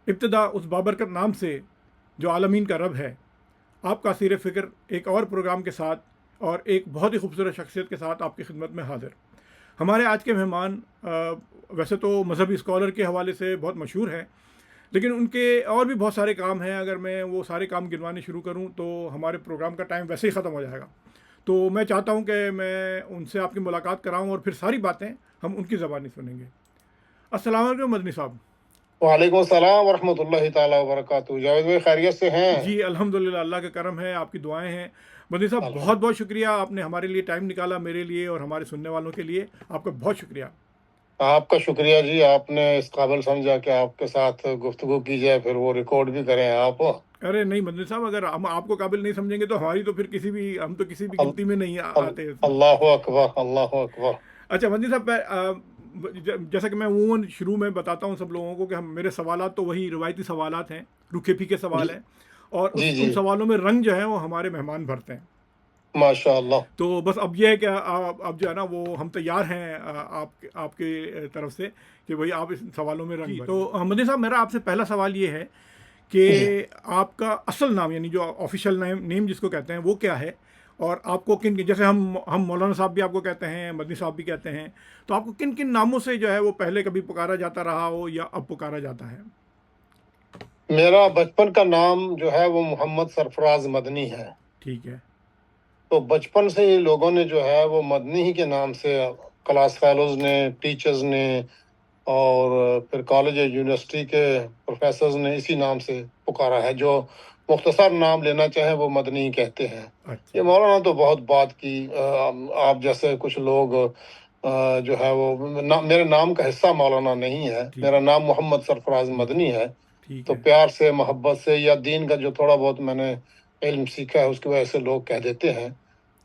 ابتدا اس بابرکت نام سے جو عالمین کا رب ہے. آپ کا سیر فکر ایک اور پروگرام کے ساتھ اور ایک بہت ہی خوبصورت شخصیت کے ساتھ آپ کی خدمت میں حاضر. ہمارے آج کے مہمان ویسے تو مذہبی اسکالر کے حوالے سے بہت مشہور ہیں، لیکن ان کے اور بھی بہت سارے کام ہیں. اگر میں وہ سارے کام گنوانے شروع کروں تو ہمارے پروگرام کا ٹائم ویسے ہی ختم ہو جائے گا. تو میں چاہتا ہوں کہ میں ان سے آپ کی ملاقات کراؤں اور پھر ساری باتیں ہم ان کی زبانی سنیں گے. السلام علیکم مدنی صاحب. وعلیکم السلام ورحمۃ اللہ تعالیٰ وبرکاتہ. جاوید بھائی خیریت سے ہیں؟ جی الحمدللہ، اللہ کا کرم ہے، آپ کی دعائیں ہیں. مدنی صاحب بہت بہت شکریہ، آپ نے ہمارے لیے ٹائم نکالا، میرے لیے اور ہمارے سننے والوں کے لیے. آپ کا بہت شکریہ. آپ کا شکریہ جی، آپ نے اس قابل سمجھا کہ آپ کے ساتھ گفتگو کی جائے، پھر وہ ریکارڈ بھی کریں آپ. ارے نہیں مدنی صاحب، اگر ہم آپ کو قابل نہیں سمجھیں گے تو ہماری تو پھر ہم تو کسی بھی گنتی میں نہیں آتے اس میں. اللہ اکبر، اللہ اکبر. اچھا مدنی صاحب، جیسا کہ میں عموماً شروع میں بتاتا ہوں سب لوگوں کو کہ میرے سوالات تو وہی روایتی سوالات ہیں، روکھے پھیکے سوال ہیں، اور جی ان جی، سوالوں میں رنگ جو ہے وہ ہمارے مہمان بھرتے ہیں. ماشاء اللہ. تو بس اب یہ ہے کہ اب جو ہے نا وہ ہم تیار ہیں آپ کے طرف سے کہ بھائی آپ اس سوالوں میں رنگ. تو مدنی صاحب، میرا آپ سے پہلا سوال یہ ہے کہ جی، آپ کا اصل نام، یعنی جو آفیشیل نیم جس کو کہتے ہیں، وہ کیا ہے؟ اور آپ کو جیسے ہم مولانا صاحب بھی آپ کو کہتے ہیں، مدنی صاحب بھی کہتے ہیں، تو آپ کو کن کن ناموں سے جو ہے وہ پہلے کبھی پکارا جاتا رہا ہو یا اب پکارا جاتا ہے؟ میرا بچپن کا نام جو ہے وہ محمد سرفراز مدنی ہے. ٹھیک ہے. تو بچپن سے ہی لوگوں نے جو ہے وہ مدنی ہی کے نام سے، کلاس فیلوز نے، ٹیچرز نے، اور پھر کالج اور یونیورسٹی کے پروفیسرز نے اسی نام سے پکارا ہے. جو مختصر نام لینا چاہیں وہ مدنی کہتے ہیں. اچھا. یہ مولانا تو بہت بات کی. آپ جیسے کچھ لوگ جو ہے وہ میرے نام کا حصہ مولانا نہیں ہے. میرا نام محمد سرفراز مدنی ہے. ٹھیک تو ہے. پیار سے، محبت سے، یا دین کا جو تھوڑا بہت میں نے علم سیکھا ہے اس کی وجہ سے لوگ کہہ دیتے ہیں.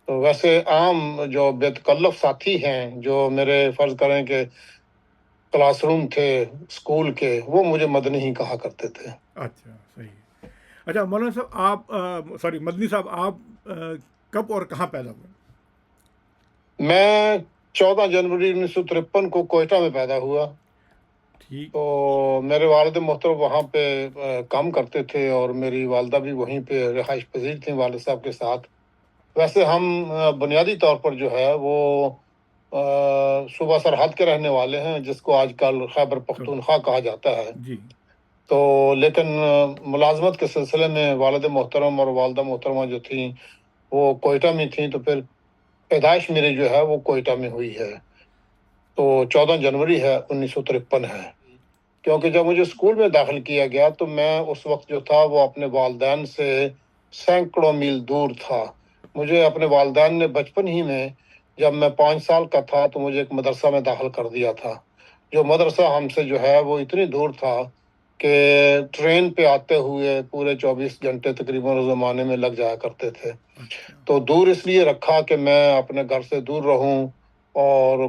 تو ویسے عام جو بے تکلف ساتھی ہیں، جو میرے فرض کریں کہ کلاس روم تھے اسکول کے، وہ مجھے مدنی ہی کہا کرتے تھے. اچھا صحیح. اچھا مولانا صاحب، آپ سوری مدنی صاحب، آپ کب اور کہاں پیدا ہوئے؟ میں 14 جنوری 1953 کو کوئٹہ میں پیدا ہوا. ٹھیک. تو میرے والد محترم وہاں پہ کام کرتے تھے، اور میری والدہ بھی وہیں پہ رہائش پذیر تھیں والد صاحب کے ساتھ. ویسے ہم بنیادی طور پر جو ہے وہ صوبہ سرحد کے رہنے والے ہیں، جس کو آج کل خیبر پختونخوا کہا جاتا ہے. جی. تو لیکن ملازمت کے سلسلے میں والد محترم اور والدہ محترمہ جو تھیں وہ کوئٹہ میں تھیں، تو پھر پیدائش میری جو ہے وہ کوئٹہ میں ہوئی ہے. تو 14 جنوری ہے، 1953 ہے. کیونکہ جب مجھے اسکول میں داخل کیا گیا تو میں اس وقت جو تھا وہ اپنے والدین سے سینکڑوں میل دور تھا. مجھے اپنے والدین نے بچپن ہی میں، جب میں 5 سال کا تھا، تو مجھے ایک مدرسہ میں داخل کر دیا تھا. جو مدرسہ ہم سے جو ہے وہ اتنی دور تھا کہ ٹرین پہ آتے ہوئے پورے 24 گھنٹے تقریباً اس زمانے میں لگ جایا کرتے تھے. تو دور اس لیے رکھا کہ میں اپنے گھر سے دور رہوں اور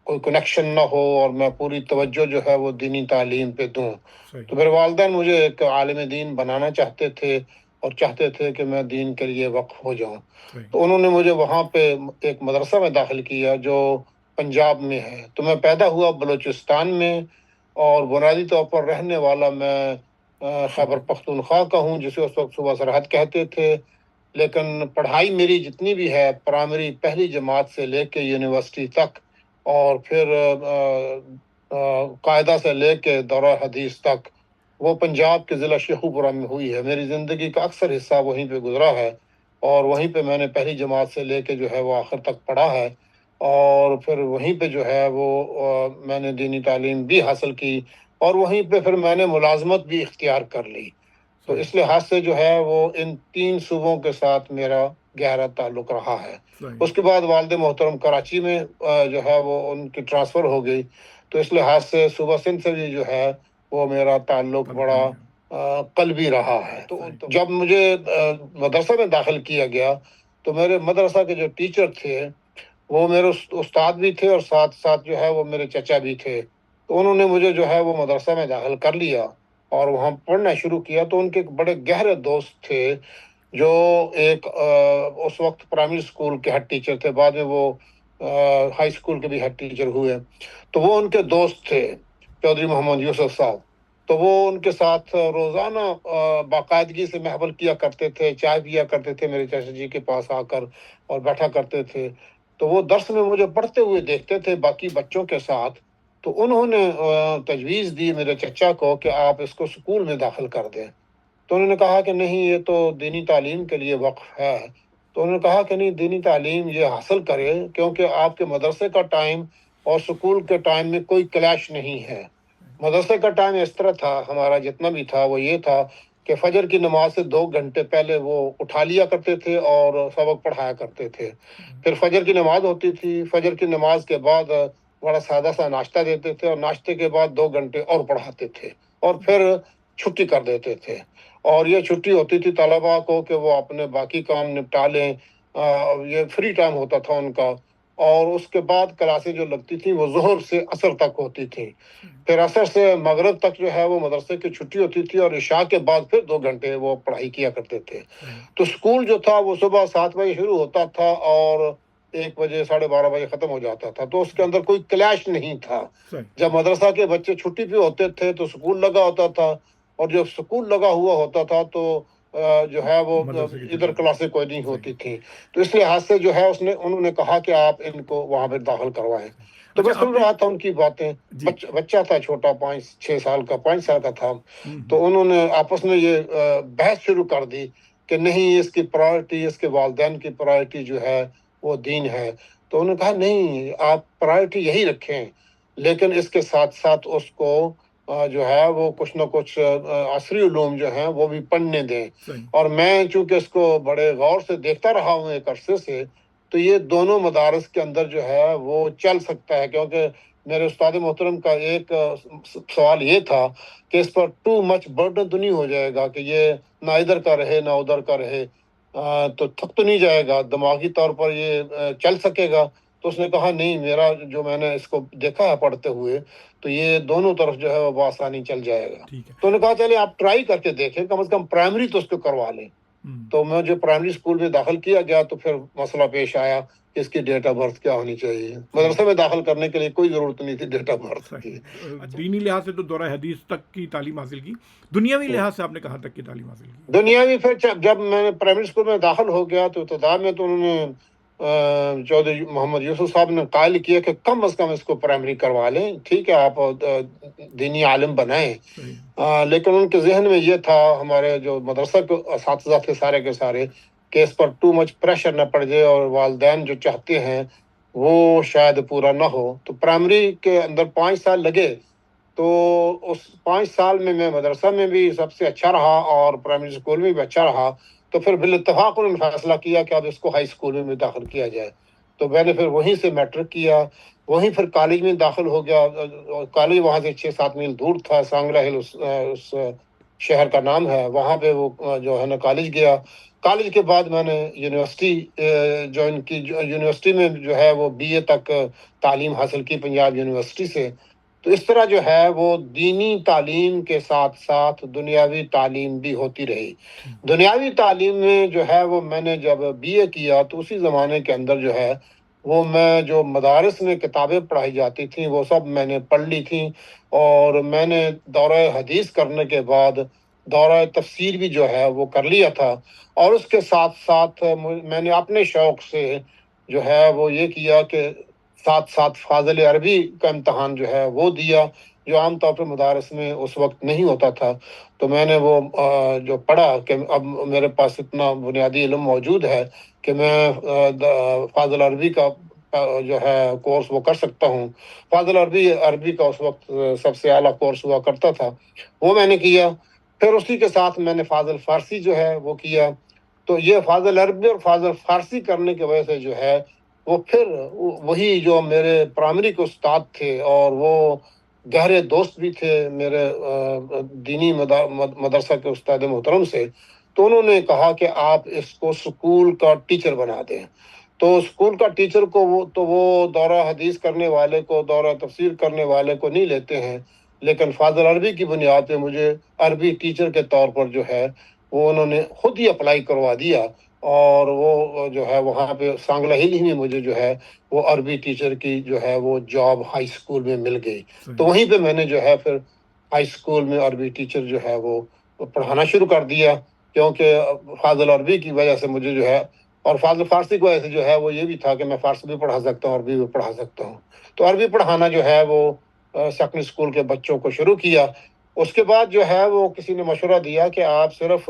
کوئی کنیکشن نہ ہو، اور میں پوری توجہ جو ہے وہ دینی تعلیم پہ دوں. تو میرے والدین مجھے ایک عالم دین بنانا چاہتے تھے، اور چاہتے تھے کہ میں دین کے لیے وقف ہو جاؤں. تو انہوں نے مجھے وہاں پہ ایک مدرسہ میں داخل کیا جو پنجاب میں ہے. تو میں پیدا ہوا بلوچستان میں، اور بنیادی طور پر رہنے والا میں خیبر پختونخوا کا ہوں، جسے اس وقت صوبہ سرحد کہتے تھے. لیکن پڑھائی میری جتنی بھی ہے، پرائمری پہلی جماعت سے لے کے یونیورسٹی تک، اور پھر قاعدہ سے لے کے دورہ حدیث تک، وہ پنجاب کے ضلع شیخو پورہ میں ہوئی ہے. میری زندگی کا اکثر حصہ وہیں پہ گزرا ہے، اور وہیں پہ میں نے پہلی جماعت سے لے کے جو ہے وہ آخر تک پڑھا ہے. اور پھر وہیں پہ جو ہے وہ میں نے دینی تعلیم بھی حاصل کی، اور وہیں پہ پھر میں نے ملازمت بھی اختیار کر لی. تو اس لحاظ سے جو ہے وہ ان 3 صوبوں کے ساتھ میرا گہرا تعلق رہا ہے. اس کے بعد والد محترم کراچی میں جو ہے وہ ان کی ٹرانسفر ہو گئی. تو اس لحاظ سے صوبہ سندھ سے بھی جو ہے وہ میرا تعلق بڑا قلبی رہا ہے. تو جب مجھے مدرسہ میں داخل کیا گیا تو میرے مدرسہ کے جو ٹیچر تھے وہ میرے استاد بھی تھے، اور ساتھ ساتھ جو ہے وہ میرے چچا بھی تھے. تو انہوں نے مجھے جو ہے وہ مدرسہ میں داخل کر لیا اور وہاں پڑھنا شروع کیا. تو ان کے ایک بڑے گہرے دوست تھے جو ایک اس وقت پرائمری اسکول کے ہیڈ ٹیچر تھے، بعد میں وہ ہائی اسکول کے بھی ہیڈ ٹیچر ہوئے. تو وہ ان کے دوست تھے چودھری محمد یوسف صاحب. تو وہ ان کے ساتھ روزانہ باقاعدگی سے محفل کیا کرتے تھے، چائے پیا کرتے تھے میرے چاچا جی کے پاس آ کر اور بیٹھا کرتے تھے. تو وہ درس میں مجھے پڑھتے ہوئے دیکھتے تھے باقی بچوں کے ساتھ. تو انہوں نے تجویز دی میرے چچا کو کہ آپ اس کو اسکول میں داخل کر دیں. تو انہوں نے کہا کہ نہیں، یہ تو دینی تعلیم کے لیے وقف ہے. تو انہوں نے کہا کہ نہیں، دینی تعلیم یہ حاصل کرے، کیونکہ آپ کے مدرسے کا ٹائم اور اسکول کے ٹائم میں کوئی کلیش نہیں ہے. مدرسے کا ٹائم اس طرح تھا، ہمارا جتنا بھی تھا وہ یہ تھا کہ فجر کی نماز سے 2 گھنٹے پہلے وہ اٹھا لیا کرتے تھے اور سبق پڑھایا کرتے تھے. پھر فجر کی نماز ہوتی تھی، فجر کی نماز کے بعد بڑا سادہ سا ناشتہ دیتے تھے اور ناشتے کے بعد 2 گھنٹے اور پڑھاتے تھے اور پھر چھٹی کر دیتے تھے. اور یہ چھٹی ہوتی تھی طلباء کو کہ وہ اپنے باقی کام نپٹا لیں. یہ فری ٹائم ہوتا تھا ان کا. اور اس کے بعد کلاسیں جو لگتی تھیں وہ ظہر سے عصر تک ہوتی تھیں. پھر عصر سے مغرب تک جو ہے وہ مدرسے کی چھٹی ہوتی تھی اور عشاء کے بعد پھر 2 گھنٹے وہ پڑھائی کیا کرتے تھے. تو اسکول جو تھا وہ صبح 7 بجے شروع ہوتا تھا اور 1 بجے 12:30 بجے ختم ہو جاتا تھا. تو اس کے اندر کوئی کلیش نہیں تھا. جب مدرسہ کے بچے چھٹی پہ ہوتے تھے تو اسکول لگا ہوتا تھا، اور جب اسکول لگا ہوا ہوتا تھا تو جو ہے وہ ادھر کلاسیں کوئی نہیں ہوتی تھی. تو اس لحاظ سے جو ہے انہوں نے کہا کہ آپ ان کو وہاں پہ داخل کروائیں. تو میں سن رہا تھا ان کی باتیں. بچہ تھا چھوٹا، 5-6 سال کا، 5 سال کا تھا. تو انہوں نے آپس میں یہ بحث شروع کر دی کہ نہیں، اس کی پرائرٹی، اس کے والدین کی پرائرٹی جو ہے وہ دین ہے. تو انہوں نے کہا نہیں، آپ پرائرٹی یہی رکھیں، لیکن اس کے ساتھ ساتھ اس کو جو ہے وہ کچھ نہ کچھ عصری علوم جو ہیں وہ بھی پڑھنے دیں. اور میں چونکہ اس کو بڑے غور سے دیکھتا رہا ہوں ایک عرصے سے، تو یہ دونوں مدارس کے اندر جو ہے وہ چل سکتا ہے. کیونکہ میرے استاد محترم کا ایک سوال یہ تھا کہ اس پر ٹو مچ برڈن تو نہیں ہو جائے گا کہ یہ نہ ادھر کا رہے نہ ادھر کا رہے، تو تھک تو نہیں جائے گا، دماغی طور پر یہ چل سکے گا. تو اس نے کہا نہیں، میرا جو میں نے اس کو دیکھا ہے پڑھتے ہوئے، تو یہ دونوں طرف جو ہے وہ بآسانی چل جائے گا. تو انہوں نے کہا چلے آپ ٹرائی کر کے دیکھیں، کم از کم پرائمری تو اس کو کروا لیں. تو میں جو پرائمری اسکول میں داخل کیا گیا تو پھر مسئلہ پیش آیا کہ اس کی ڈیٹ آف برتھ کیا ہونی چاہیے. مدرسے میں داخل کرنے کے لیے کوئی ضرورت نہیں تھی ڈیٹ آف برتھ کی. دینی لحاظ سے تو دورہ حدیث تک کی تعلیم حاصل کی. دنیاوی لحاظ سے آپ نے کہاں تک کی تعلیم حاصل کی؟ دنیاوی پھر جب میں نے پرائمری اسکول میں داخل ہو گیا تو ابتدا میں تو انہوں نے چودھری محمد یوسف صاحب نے قائل کیا کہ کم از کم اس کو پرائمری کروا لیں. ٹھیک ہے، آپ دینی عالم بنائیں. لیکن ان کے ذہن میں یہ تھا، ہمارے جو مدرسہ کے اساتذہ تھے سارے کے سارے، کہ اس پر ٹو مچ پریشر نہ پڑ جائے اور والدین جو چاہتے ہیں وہ شاید پورا نہ ہو. تو پرائمری کے اندر 5 سال لگے. تو اس 5 سال میں مدرسہ میں بھی سب سے اچھا رہا اور پرائمری اسکول میں بھی اچھا رہا. تو پھر بالاتفاق انہوں نے فیصلہ کیا کہ اب اس کو ہائی اسکول میں داخل کیا جائے. تو میں نے پھر وہیں سے میٹرک کیا، وہیں پھر کالج میں داخل ہو گیا. کالج وہاں سے 6-7 میل دور تھا، سانگلا ہل اس شہر کا نام ہے. وہاں پہ وہ جو ہے نا کالج گیا. کالج کے بعد میں نے یونیورسٹی جوائن کی. یونیورسٹی میں جو ہے وہ BA تک تعلیم حاصل کی پنجاب یونیورسٹی سے. تو اس طرح جو ہے وہ دینی تعلیم کے ساتھ ساتھ دنیاوی تعلیم بھی ہوتی رہی. دنیاوی تعلیم میں جو ہے وہ میں نے جب BA کیا تو اسی زمانے کے اندر جو ہے وہ میں جو مدارس میں کتابیں پڑھائی جاتی تھیں وہ سب میں نے پڑھ لی تھیں. اور میں نے دورہ حدیث کرنے کے بعد دورہ تفسیر بھی جو ہے وہ کر لیا تھا. اور اس کے ساتھ ساتھ میں نے اپنے شوق سے جو ہے وہ یہ کیا کہ ساتھ ساتھ فاضل عربی کا امتحان جو ہے وہ دیا، جو عام طور پر مدارس میں اس وقت نہیں ہوتا تھا. تو میں نے وہ جو پڑھا کہ اب میرے پاس اتنا بنیادی علم موجود ہے کہ میں فاضل عربی کا جو ہے کورس وہ کر سکتا ہوں. فاضل عربی کا اس وقت سب سے اعلیٰ کورس ہوا کرتا تھا، وہ میں نے کیا. پھر اسی کے ساتھ میں نے فاضل فارسی جو ہے وہ کیا. تو یہ فاضل عربی اور فاضل فارسی کرنے کی وجہ سے جو ہے وہ پھر وہی جو میرے پرائمری کے استاد تھے اور وہ گہرے دوست بھی تھے میرے دینی مدرسہ کے استاد محترم سے. تو انہوں نے کہا کہ آپ اس کو سکول کا ٹیچر بنا دیں. تو سکول کا ٹیچر کو وہ دورہ حدیث کرنے والے کو، دورہ تفسیر کرنے والے کو نہیں لیتے ہیں، لیکن فاضل عربی کی بنیاد پہ مجھے عربی ٹیچر کے طور پر جو ہے وہ انہوں نے خود ہی اپلائی کروا دیا. اور وہ جو ہے وہاں پہ سانگلا ہل ہی میں مجھے جو ہے وہ عربی ٹیچر کی جو ہے وہ جاب ہائی اسکول میں مل گئی. تو وہیں پہ میں نے جو ہے پھر ہائی اسکول میں عربی ٹیچر جو ہے وہ پڑھانا شروع کر دیا، کیونکہ فاضل عربی کی وجہ سے مجھے جو ہے، اور فاضل فارسی کی وجہ سے جو ہے وہ یہ بھی تھا کہ میں فارسی بھی پڑھا سکتا ہوں، عربی بھی پڑھا سکتا ہوں. تو عربی پڑھانا جو ہے وہ سیکنڈری اسکول کے بچوں کو شروع کیا. اس کے بعد جو ہے وہ کسی نے مشورہ دیا کہ آپ صرف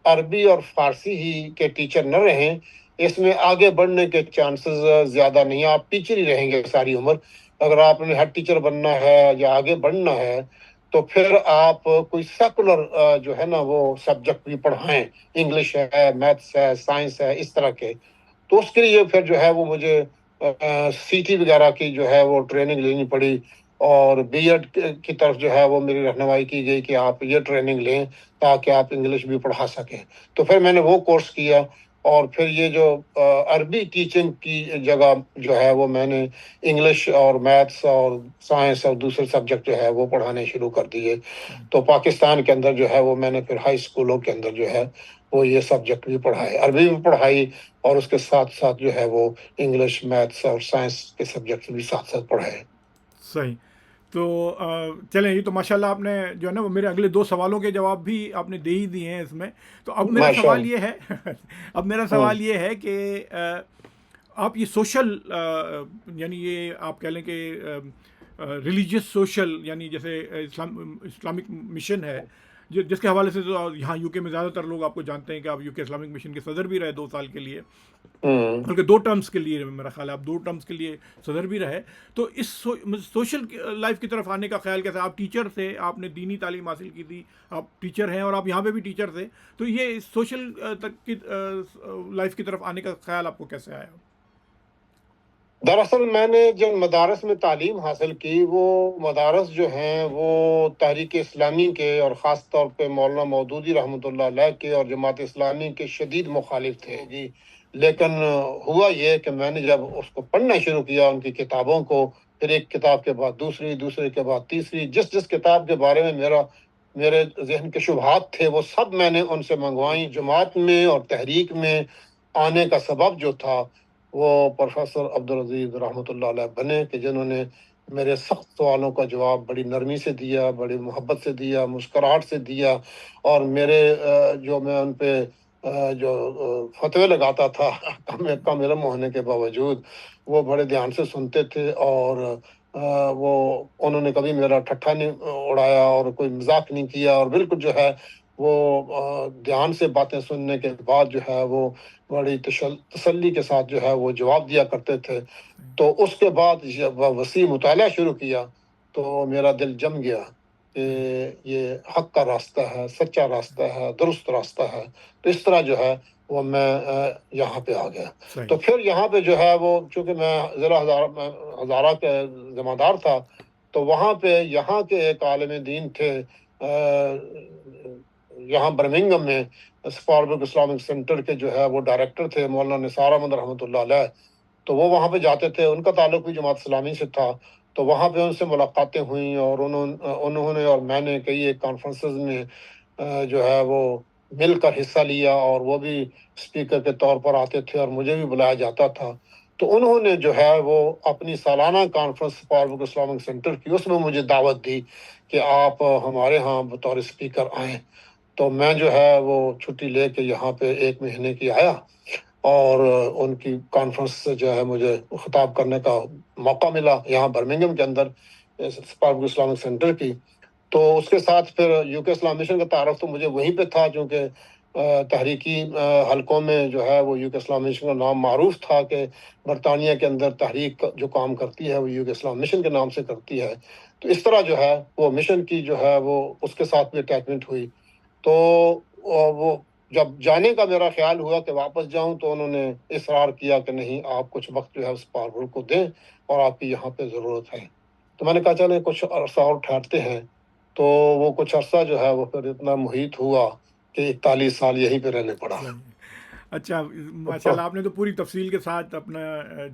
عربی اور فارسی ہی کے ٹیچر نہ رہیں، اس میں آگے بڑھنے کے چانسز زیادہ نہیں، آپ ٹیچر ہی رہیں گے ساری عمر. اگر آپ نے ہیڈ ٹیچر بننا ہے یا آگے بڑھنا ہے تو پھر آپ کوئی سیکولر جو ہے نا وہ سبجیکٹ بھی پڑھائیں، انگلش ہے، میتھس ہے، سائنس ہے، اس طرح کے. تو اس کے لیے پھر جو ہے وہ مجھے سی ٹی وغیرہ کی جو ہے وہ ٹریننگ لینی پڑی، اور بی ایڈ کی طرف جو ہے وہ میری رہنمائی کی گئی کہ آپ یہ ٹریننگ لیں تاکہ آپ انگلش بھی پڑھا سکیں. تو پھر میں نے وہ کورس کیا، اور پھر یہ جو عربی ٹیچنگ کی جگہ جو ہے وہ میں نے انگلش اور میتھس اور سائنس اور دوسرے سبجیکٹ جو ہے وہ پڑھانے شروع کر دیے. تو پاکستان کے اندر جو ہے وہ میں نے پھر ہائی اسکولوں کے اندر جو ہے وہ یہ سبجیکٹ بھی پڑھائے، عربی بھی پڑھائی، اور اس کے ساتھ ساتھ جو ہے وہ انگلش، میتھس اور سائنس کے سبجیکٹ بھی ساتھ ساتھ پڑھائے. صحیح. تو چلیں، یہ تو ماشاءاللہ آپ نے جو ہے نا وہ میرے اگلے 2 سوالوں کے جواب بھی آپ نے دے ہی دیے ہیں اس میں. تو اب میرا ماشاء سوال اللہ. یہ ہے اب میرا ہوں. سوال یہ ہے کہ آپ یہ سوشل، یعنی یہ آپ کہہ لیں کہ ریلیجیس سوشل، یعنی جیسے اسلامک مشن ہے، جس کے حوالے سے تو یہاں یو کے میں زیادہ تر لوگ آپ کو جانتے ہیں کہ آپ یو کے اسلامک مشن کے صدر بھی رہے 2 سال کے لیے، ہوں. بلکہ 2 ٹرمز کے لیے، میرا خیال ہے آپ 2 ٹرمز کے لیے صدر بھی رہے. تو اس سوشل لائف کی طرف آنے کا خیال کیسا؟ آپ ٹیچر تھے، آپ نے دینی تعلیم حاصل کی تھی، آپ ٹیچر ہیں اور آپ یہاں پہ بھی ٹیچر تھے، تو یہ سوشل لائف کی طرف آنے کا خیال آپ کو کیسے آیا؟ دراصل میں نے جن مدارس میں تعلیم حاصل کی، وہ مدارس جو ہیں وہ تحریک اسلامی کے، اور خاص طور پہ مولانا مودودی رحمۃ اللہ علیہ کے اور جماعت اسلامی کے شدید مخالف تھے جی. لیکن ہوا یہ کہ میں نے جب اس کو پڑھنا شروع کیا، ان کی کتابوں کو، پھر ایک کتاب کے بعد دوسری، دوسرے کے بعد تیسری، جس کتاب کے بارے میں میرے ذہن کے شبہات تھے وہ سب میں نے ان سے منگوائیں. جماعت میں اور تحریک میں آنے کا سبب جو تھا وہ پروفیسر عبدالعزیز رحمۃ اللہ علیہ بنے، کہ جنہوں نے میرے سخت سوالوں کا جواب بڑی نرمی سے دیا، بڑی محبت سے دیا، مسکراہٹ سے دیا. اور میرے جو میں ان پہ جو فتوے لگاتا تھا کم علم ہونے کے باوجود، وہ بڑے دھیان سے سنتے تھے، اور وہ انہوں نے کبھی میرا ٹھٹھا نہیں اڑایا اور کوئی مذاق نہیں کیا، اور بالکل جو ہے وہ دھیان سے باتیں سننے کے بعد جو ہے وہ بڑی تسلی کے ساتھ جو ہے وہ جواب دیا کرتے تھے. تو اس کے بعد جب وسیع مطالعہ شروع کیا تو میرا دل جم گیا کہ یہ حق کا راستہ ہے، سچا راستہ ہے، درست راستہ ہے. تو اس طرح جو ہے وہ میں یہاں پہ آ گیا. تو پھر یہاں پہ جو ہے وہ، چونکہ میں ضلع ہزارہ کے ذمہ دار تھا، تو وہاں پہ یہاں کے ایک عالم دین تھے یہاں برمنگم میں، اسپاربک اسلامک سینٹر کے جو ہے وہ ڈائریکٹر تھے مولانا نثار احمد رحمۃ اللہ علیہ. تو وہ وہاں پہ جاتے تھے، ان کا تعلق بھی جماعت اسلامی سے تھا. تو وہاں پہ ان سے ملاقاتیں ہوئیں، اور انہوں نے اور میں نے کئی ایک کانفرنسز میں جو ہے وہ مل کر حصہ لیا، اور وہ بھی اسپیکر کے طور پر آتے تھے اور مجھے بھی بلایا جاتا تھا. تو انہوں نے جو ہے وہ اپنی سالانہ کانفرنس اسپاربک اسلامک سینٹر کی، اس میں مجھے دعوت دی کہ آپ ہمارے ہاں بطور اسپیکر آئیں. تو میں جو ہے وہ چھٹی لے کے یہاں پہ 1 مہینے کی آیا، اور ان کی کانفرنس سے جو ہے مجھے خطاب کرنے کا موقع ملا یہاں برمنگم کے اندر اسپاربک اسلامک سینٹر کی. تو اس کے ساتھ پھر یو کے اسلام مشن کا تعارف تو مجھے وہیں پہ تھا، چونکہ تحریکی حلقوں میں جو ہے وہ یو کے اسلام مشن کا نام معروف تھا کہ برطانیہ کے اندر تحریک جو کام کرتی ہے وہ یو کے اسلام مشن کے نام سے کرتی ہے. تو اس طرح جو ہے وہ مشن کی جو ہے وہ اس کے ساتھ بھی اٹیچمنٹ ہوئی. تو وہ جب جانے کا میرا خیال ہوا کہ واپس جاؤں، تو انہوں نے اصرار کیا کہ نہیں، آپ کچھ وقت جو ہے اس پارول کو دیں، اور آپ کی یہاں پہ ضرورت ہے. تو میں نے کہا چلیں کچھ عرصہ اور ٹھہرتے ہیں. تو وہ کچھ عرصہ جو ہے وہ پھر اتنا محیط ہوا کہ 41 سال یہیں پہ رہنے پڑا. اچھا، ماشاء اللہ آپ نے تو پوری تفصیل کے ساتھ اپنا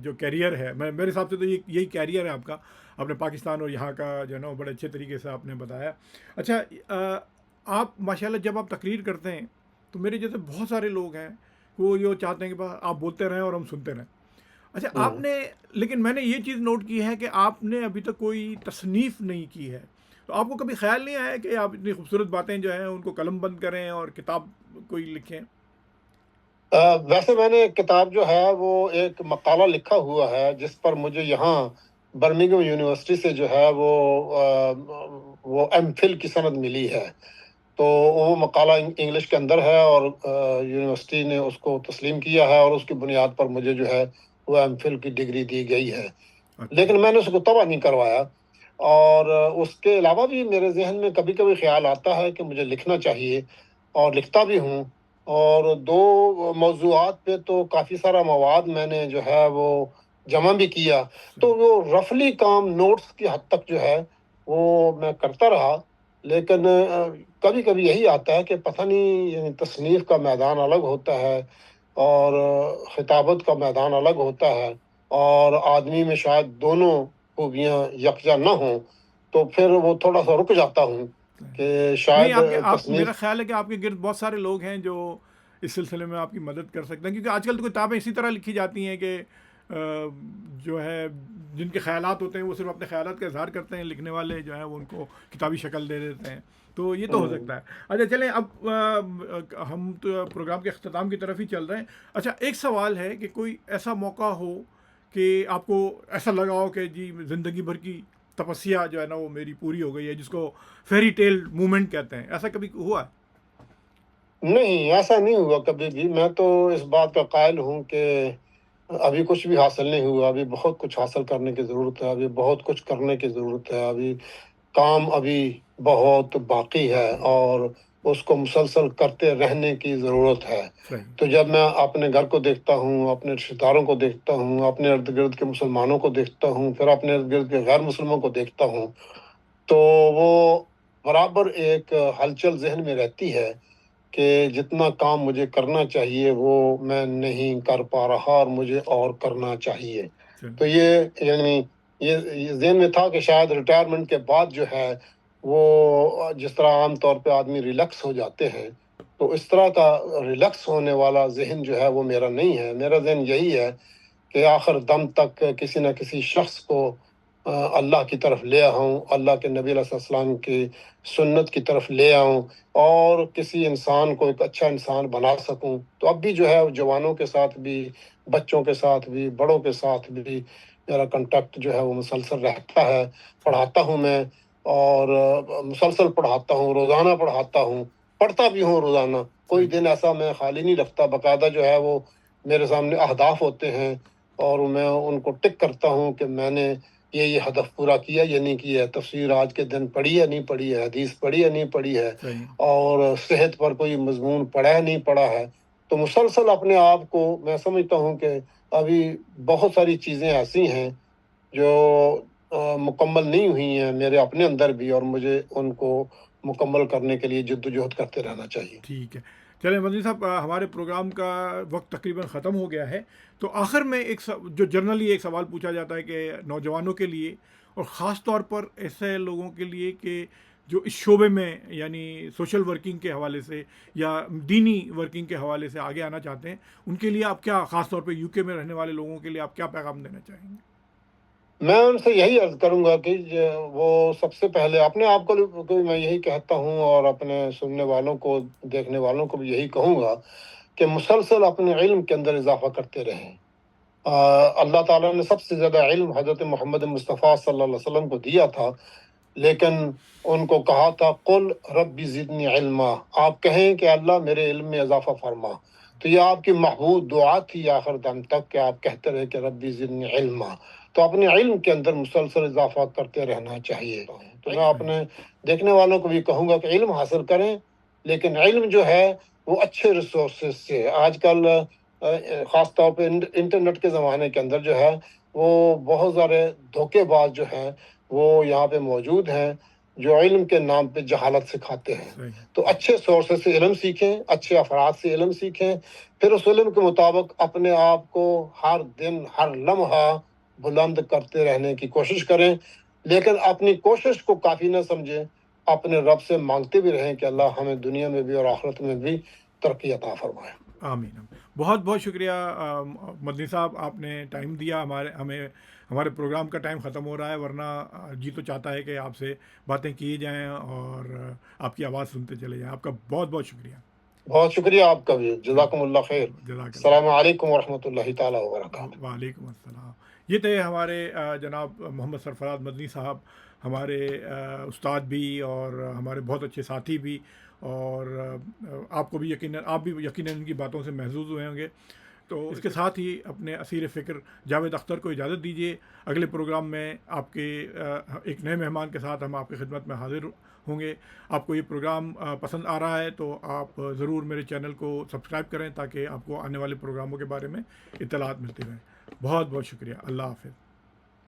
جو کیریئر ہے، میرے حساب سے تو یہی کیریئر ہے آپ کا، اپنے پاکستان اور یہاں کا جو ہے نا وہ بڑے اچھے طریقے سے آپ نے بتایا. اچھا، آپ ماشاء اللہ جب آپ تقریر کرتے ہیں تو میرے جیسے بہت سارے لوگ ہیں وہ یہ چاہتے ہیں کہ آپ بولتے رہیں اور ہم سنتے رہیں. اچھا، آپ نے، لیکن میں نے یہ چیز نوٹ کی ہے کہ آپ نے ابھی تک کوئی تصنیف نہیں کی ہے. تو آپ کو کبھی خیال نہیں آیا کہ آپ اتنی خوبصورت باتیں جو ہیں ان کو قلم بند کریں اور کتاب کوئی لکھیں؟ ویسے میں نے ایک کتاب جو ہے وہ ایک مقالہ لکھا ہوا ہے جس پر مجھے یہاں برمنگھم یونیورسٹی سے جو ہے وہ ایم فل کی سند ملی ہے. تو وہ مقالہ انگلش کے اندر ہے اور یونیورسٹی نے اس کو تسلیم کیا ہے اور اس کی بنیاد پر مجھے جو ہے وہ ایم فل کی ڈگری دی گئی ہے. اچھا. لیکن میں نے اس کو طبع نہیں کروایا. اور اس کے علاوہ بھی میرے ذہن میں کبھی کبھی خیال آتا ہے کہ مجھے لکھنا چاہیے اور لکھتا بھی ہوں. اور دو موضوعات پہ تو کافی سارا مواد میں نے جو ہے وہ جمع بھی کیا. تو وہ رفلی کام نوٹس کی حد تک جو ہے وہ میں کرتا رہا. لیکن کبھی کبھی یہی آتا ہے کہ پتہ نہیں یعنی تصنیف کا میدان الگ ہوتا ہے اور خطابت کا میدان الگ ہوتا ہے اور آدمی میں شاید دونوں خوبیاں یکجا نہ ہوں تو پھر وہ تھوڑا سا رک جاتا ہوں کہ نہیں، شاید آپ میرا تصنیف. خیال ہے کہ آپ کے گرد بہت سارے لوگ ہیں جو اس سلسلے میں آپ کی مدد کر سکتے ہیں، کیونکہ آج کل تو کتابیں اسی طرح لکھی جاتی ہیں کہ جو ہے جن کے خیالات ہوتے ہیں وہ صرف اپنے خیالات کا اظہار کرتے ہیں، لکھنے والے جو ہیں وہ ان کو کتابی شکل دے دیتے ہیں. تو یہ تو ہو سکتا ہے. اچھا چلیں، اب ہم تو پروگرام کے اختتام کی طرف ہی چل رہے ہیں. اچھا، ایک سوال ہے کہ کوئی ایسا موقع ہو کہ آپ کو ایسا لگا ہو کہ جی زندگی بھر کی تپسیا جو ہے نا وہ میری پوری ہو گئی ہے، جس کو فیری ٹیل مومنٹ کہتے ہیں، ایسا کبھی ہوا ہے؟ نہیں، ایسا نہیں ہوا کبھی بھی. میں تو اس بات کا قائل ہوں کہ ابھی کچھ بھی حاصل نہیں ہوا. ابھی بہت کچھ حاصل کرنے کی ضرورت ہے. ابھی بہت کچھ کرنے کی ضرورت ہے. ابھی کام ابھی بہت باقی ہے اور اس کو مسلسل کرتے رہنے کی ضرورت ہے. صحیح. تو جب میں اپنے گھر کو دیکھتا ہوں، اپنے رشتہ داروں کو دیکھتا ہوں، اپنے ارد گرد کے مسلمانوں کو دیکھتا ہوں، پھر اپنے ارد گرد کے غیر مسلموں کو دیکھتا ہوں، تو وہ برابر ایک ہلچل ذہن میں رہتی ہے کہ جتنا کام مجھے کرنا چاہیے وہ میں نہیں کر پا رہا اور مجھے اور کرنا چاہیے. تو یہ یعنی یہ ذہن میں تھا کہ شاید ریٹائرمنٹ کے بعد جو ہے وہ جس طرح عام طور پہ آدمی ریلیکس ہو جاتے ہیں، تو اس طرح کا ریلیکس ہونے والا ذہن جو ہے وہ میرا نہیں ہے. میرا ذہن یہی ہے کہ آخر دم تک کسی نہ کسی شخص کو اللہ کی طرف لے آؤں، اللہ کے نبی علیہ السلام کی سنت کی طرف لے آؤں اور کسی انسان کو ایک اچھا انسان بنا سکوں. تو اب بھی جو ہے جوانوں کے ساتھ بھی، بچوں کے ساتھ بھی، بڑوں کے ساتھ بھی میرا کنٹیکٹ جو ہے وہ مسلسل رہتا ہے. پڑھاتا ہوں میں اور مسلسل پڑھاتا ہوں، روزانہ پڑھاتا ہوں، پڑھتا بھی ہوں روزانہ. کوئی دن ایسا میں خالی نہیں رکھتا. باقاعدہ جو ہے وہ میرے سامنے اہداف ہوتے ہیں اور میں ان کو ٹک کرتا ہوں کہ میں نے یہ ہدف پورا کیا یا نہیں کیا ہے. تفسیر آج کے دن پڑھی یا نہیں پڑھی ہے، حدیث پڑھی یا نہیں پڑھی ہے، صحیح. اور صحت پر کوئی مضمون پڑھا ہے نہیں پڑھا ہے. تو مسلسل اپنے آپ کو میں سمجھتا ہوں کہ ابھی بہت ساری چیزیں ایسی ہیں جو مکمل نہیں ہوئی ہیں میرے اپنے اندر بھی، اور مجھے ان کو مکمل کرنے کے لیے جد و جہد کرتے رہنا چاہیے. ٹھیک ہے. چلیں مدنی صاحب، ہمارے پروگرام کا وقت تقریباً ختم ہو گیا ہے. تو آخر میں جو جنرلی ایک سوال پوچھا جاتا ہے کہ نوجوانوں کے لیے اور خاص طور پر ایسے لوگوں کے لیے کہ جو اس شعبے میں یعنی سوشل ورکنگ کے حوالے سے یا دینی ورکنگ کے حوالے سے آگے آنا چاہتے ہیں، ان کے لیے آپ کیا، خاص طور پہ یو کے میں رہنے والے لوگوں کے لیے آپ کیا پیغام دینا چاہیں گے؟ میں ان سے یہی عرض کروں گا کہ وہ سب سے پہلے اپنے آپ کو میں یہی کہتا ہوں اور اپنے سننے والوں کو، دیکھنے والوں کو بھی یہی کہوں گا کہ مسلسل اپنے علم کے اندر اضافہ کرتے رہیں. اللہ تعالیٰ نے سب سے زیادہ علم حضرت محمد مصطفیٰ صلی اللہ علیہ وسلم کو دیا تھا، لیکن ان کو کہا تھا قل ربی زدنی علما، آپ کہیں کہ اللہ میرے علم میں اضافہ فرما. تو یہ آپ کی محبوب دعا تھی آخر دم تک کہ آپ کہتے رہے کہ ربی زدنی علما. تو اپنے علم کے اندر مسلسل اضافہ کرتے رہنا چاہیے. تو میں اپنے دیکھنے والوں کو بھی کہوں گا کہ علم حاصل کریں، لیکن علم جو ہے وہ اچھے ریسورسز سے. آج کل خاص طور پہ انٹرنیٹ کے زمانے کے اندر جو ہے وہ بہت سارے دھوکے باز جو ہیں وہ یہاں پہ موجود ہیں جو علم کے نام پہ جہالت سکھاتے ہیں. تو اچھے سورسز سے علم سیکھیں، اچھے افراد سے علم سیکھیں، پھر اس علم کے مطابق اپنے آپ کو ہر دن ہر لمحہ بلند کرتے رہنے کی کوشش کریں. لیکن اپنی کوشش کو کافی نہ سمجھیں، اپنے رب سے مانگتے بھی رہیں کہ اللہ ہمیں دنیا میں بھی اور آخرت میں بھی ترقی عطا فرمائے. آمین. بہت بہت شکریہ مدنی صاحب، آپ نے ٹائم دیا ہمیں ہمارے پروگرام کا ٹائم ختم ہو رہا ہے، ورنہ جی تو چاہتا ہے کہ آپ سے باتیں کی جائیں اور آپ کی آواز سنتے چلے جائیں۔ آپ کا بہت بہت شکریہ۔ بہت شکریہ آپ کا بھی، جزاکم اللہ خیر۔ جزاک اللہ۔ السلام علیکم ورحمۃ اللہ تعالیٰ وبرکاتہ۔ وعلیکم السلام۔ یہ تھے ہمارے جناب محمد سرفراز مدنی صاحب، ہمارے استاد بھی اور ہمارے بہت اچھے ساتھی بھی، اور آپ کو بھی یقیناً ان کی باتوں سے محظوظ ہوئے ہوں گے۔ تو اس کے ساتھ ہی اپنے اسیر فکر جاوید اختر کو اجازت دیجیے۔ اگلے پروگرام میں آپ کے ایک نئے مہمان کے ساتھ ہم آپ کی خدمت میں حاضر ہوں گے۔ آپ کو یہ پروگرام پسند آ رہا ہے تو آپ ضرور میرے چینل کو سبسکرائب کریں تاکہ آپ کو آنے والے پروگراموں کے بارے میں اطلاعات ملتی رہیں۔ بہت بہت شکریہ۔ اللہ حافظ۔